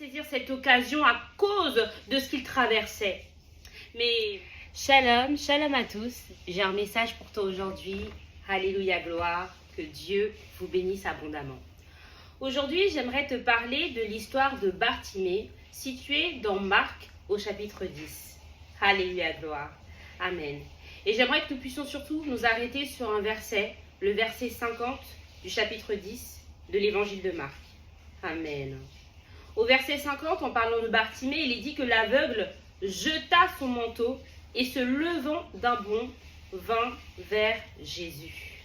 saisir cette occasion à cause de ce qu'il traversait. Mais Shalom à tous. J'ai un message pour toi aujourd'hui. Alléluia, gloire. Que Dieu vous bénisse abondamment. Aujourd'hui, j'aimerais te parler de l'histoire de Bartimée, située dans Marc au chapitre 10. Alléluia, gloire. Amen. Et j'aimerais que nous puissions surtout nous arrêter sur un verset, le verset 50 du chapitre 10 de l'évangile de Marc. Amen. Au verset 50, en parlant de Bartimée, il est dit que l'aveugle jeta son manteau et se levant d'un bond, vint vers Jésus.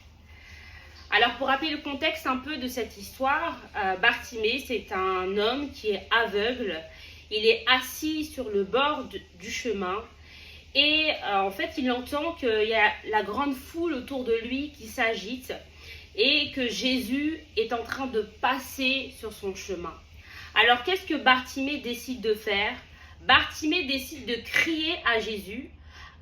Alors pour rappeler le contexte un peu de cette histoire, Bartimée, c'est un homme qui est aveugle. Il est assis sur le bord du chemin et en fait il entend qu'il y a la grande foule autour de lui qui s'agite et que Jésus est en train de passer sur son chemin. Alors qu'est-ce que Bartimée décide de faire? Bartimée décide de crier à Jésus.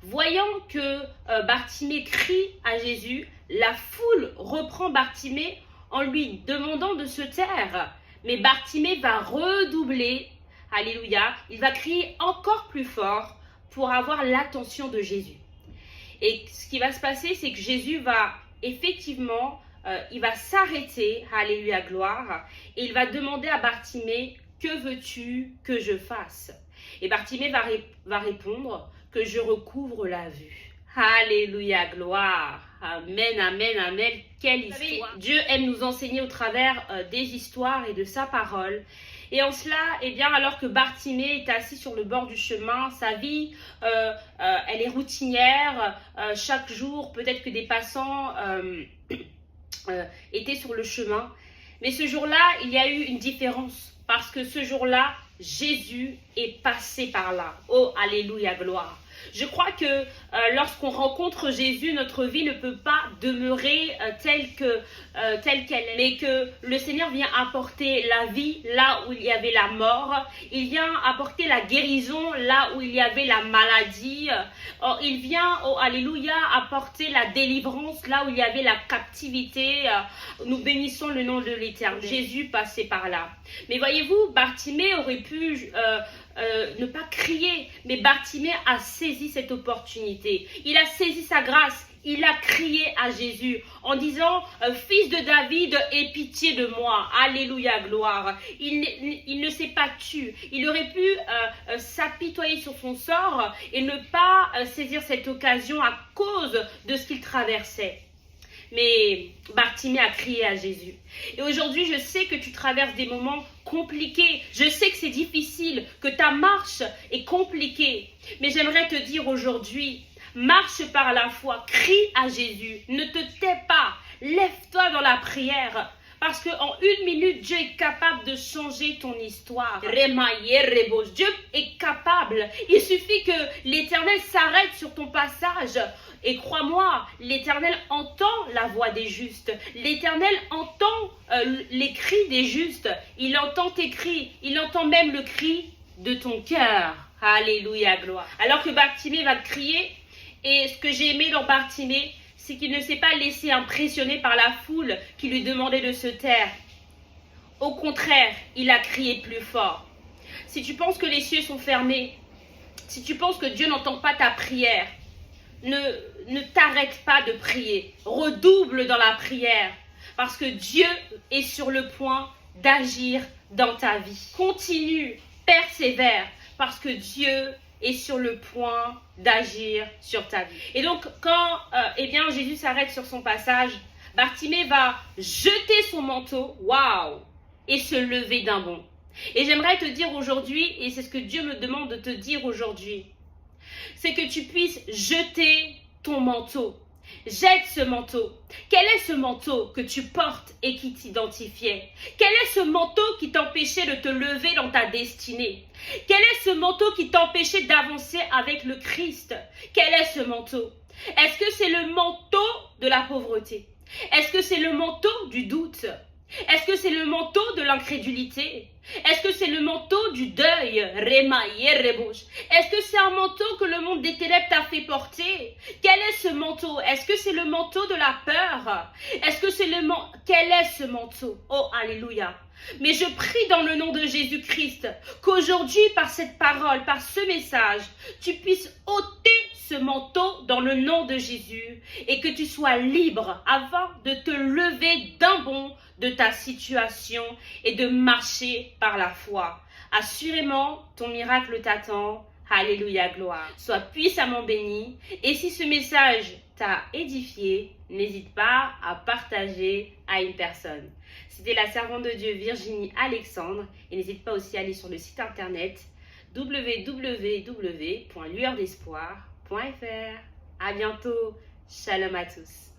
Voyant que Bartimée crie à Jésus, la foule reprend Bartimée en lui demandant de se taire. Mais Bartimée va redoubler, alléluia, il va crier encore plus fort pour avoir l'attention de Jésus. Et ce qui va se passer, c'est que Jésus va effectivement, il va s'arrêter, alléluia, gloire, et il va demander à Bartimée, que veux-tu que je fasse? Et Bartimée va répondre, que je recouvre la vue. Alléluia, gloire. Amen, amen, amen. Quelle histoire. Dieu aime nous enseigner au travers des histoires et de sa parole. Et en cela, eh bien, alors que Bartimée est assis sur le bord du chemin, sa vie, elle est routinière. Chaque jour, peut-être que des passants étaient sur le chemin. Mais ce jour-là, il y a eu une différence. Parce que ce jour-là, Jésus est passé par là. Oh, alléluia, gloire. Je crois que lorsqu'on rencontre Jésus, notre vie ne peut pas demeurer telle qu'elle est. Mais que le Seigneur vient apporter la vie là où il y avait la mort. Il vient apporter la guérison là où il y avait la maladie. Il vient, oh, alléluia, apporter la délivrance là où il y avait la captivité. Nous bénissons le nom de l'Éternel. Jésus passait par là. Mais voyez-vous, Bartimée aurait pu ne pas crier, mais Bartimée a saisi cette opportunité. Il a saisi sa grâce. Il a crié à Jésus en disant « Fils de David, aie pitié de moi. » Alléluia, gloire. Il ne s'est pas tu. Il aurait pu s'apitoyer sur son sort et ne pas saisir cette occasion à cause de ce qu'il traversait. Mais Bartimée a crié à Jésus. Et aujourd'hui, je sais que tu traverses des moments compliqués. Je sais que c'est difficile, que ta marche est compliquée. Mais j'aimerais te dire aujourd'hui, marche par la foi, crie à Jésus. Ne te tais pas, lève-toi dans la prière. Parce qu'en 1 minute, Dieu est capable de changer ton histoire. Dieu est capable. Il suffit que l'Éternel s'arrête sur ton passage. Et crois-moi, l'Éternel entend la voix des justes. L'Éternel entend les cris des justes. Il entend tes cris. Il entend même le cri de ton cœur. Alléluia, gloire. Alors que Bartimée va crier, et ce que j'ai aimé dans Bartimée, c'est qu'il ne s'est pas laissé impressionner par la foule qui lui demandait de se taire. Au contraire, il a crié plus fort. Si tu penses que les cieux sont fermés, si tu penses que Dieu n'entend pas ta prière, ne t'arrête pas de prier. Redouble dans la prière parce que Dieu est sur le point d'agir dans ta vie. Continue, persévère parce que Dieu est sur le point d'agir sur ta vie. Et donc, quand Jésus s'arrête sur son passage, Bartimée va jeter son manteau, waouh, et se lever d'un bond. Et j'aimerais te dire aujourd'hui, et c'est ce que Dieu me demande de te dire aujourd'hui, c'est que tu puisses jeter ton manteau. Jette ce manteau. Quel est ce manteau que tu portes et qui t'identifiait? Quel est ce manteau qui t'empêchait de te lever dans ta destinée? Quel est ce manteau qui t'empêchait d'avancer avec le Christ? Quel est ce manteau? Est-ce que c'est le manteau de la pauvreté? Est-ce que c'est le manteau du doute? Est-ce que c'est le manteau de l'incrédulité? Est-ce que c'est le manteau du deuil? Est-ce que c'est un manteau que le monde des ténèbres t'a fait porter? Quel est ce manteau? Est-ce que c'est le manteau de la peur? Est-ce que c'est le manteau? Quel est ce manteau? Oh, alléluia. Mais je prie dans le nom de Jésus-Christ qu'aujourd'hui, par cette parole, par ce message, tu puisses ôter ce manteau dans le nom de Jésus et que tu sois libre avant de te lever d'un bond de ta situation et de marcher par la foi. Assurément, ton miracle t'attend. Alléluia, gloire. Sois puissamment béni. Et si ce message t'a édifié, n'hésite pas à partager à une personne. C'était la servante de Dieu Virginie Alexandre. Et n'hésite pas aussi à aller sur le site internet www.lueurdespoir.fr. À bientôt. Shalom à tous.